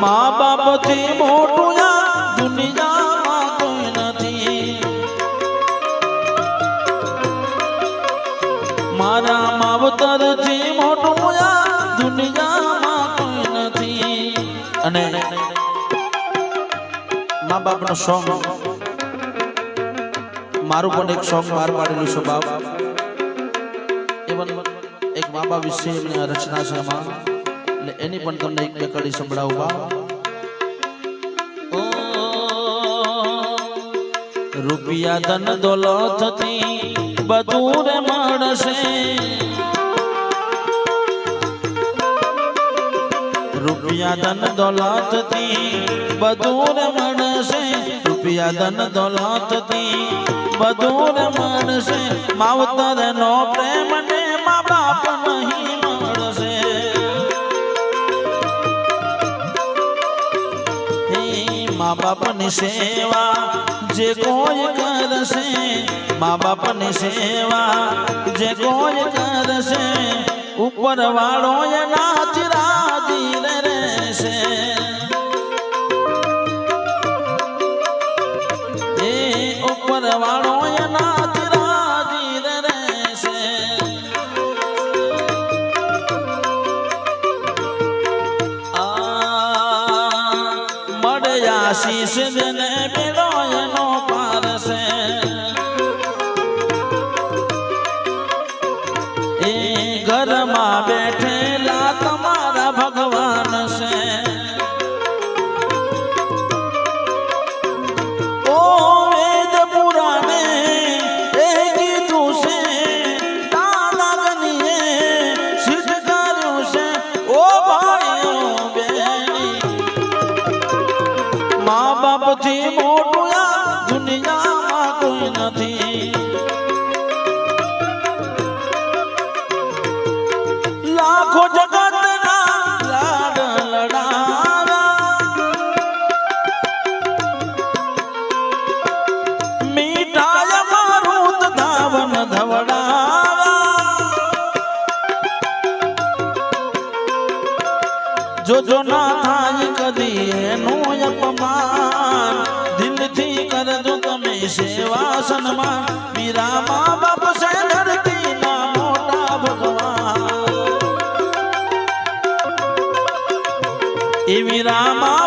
મા બાપથી મોટું આ દુનિયામાં કોઈ નથી. મારા માવતરથી મોટું આ દુનિયામાં કોઈ નથી. અને મા બાપનો સોંગ મારું પણ એક સોંગ બહાર પાડેલું છે બાપ. એક મા બાપ વિશે એમની રચના છે એમાં, એટલે એની પણ તમને એક બે કડી સંભળાવું બાપ. રૂપિયા ધન દોલત થી બધું રે મળશે. રૂપિયા ધન દોલત થી બધું રે મળશે. રૂપિયા ધન દોલત થી બધું રે મળશે. માવતર નો પ્રેમ ને મા બાપ નહીં મળશે. મા બાપની સેવા જે કોઈ કરશે, મા બાપની સેવા જે કોઈ કરશે, ઉપર વાળો એના રાજી રહેશે. એ ઉપર વાળો એના રાજી રહેશે. મળે આશીષ જેને બેડો એનો પારશે. એ ઘરમાં બેઠેલા તમારા ભગવાન છે. ઓ વેદ પુરાણે એ કીધું છે, તાનાગનીએ સિદ્ધ કર્યું છે. ઓ ભાઈઓ બેની, મા બાપથી મોટું આ દુનિયામાં કોઈ નથી. લાખો જગતના લાડ લડાવ્યા, મીઠાય મારું ધાવન ધવડાવ્યા. જોજો ના થાય કદી એનું અપમાન, દિલથી કરજો તમે સેવા સન્માન. મીરા મા બાપ છે ધરતીના મોટા ભગવાન. એવી રામા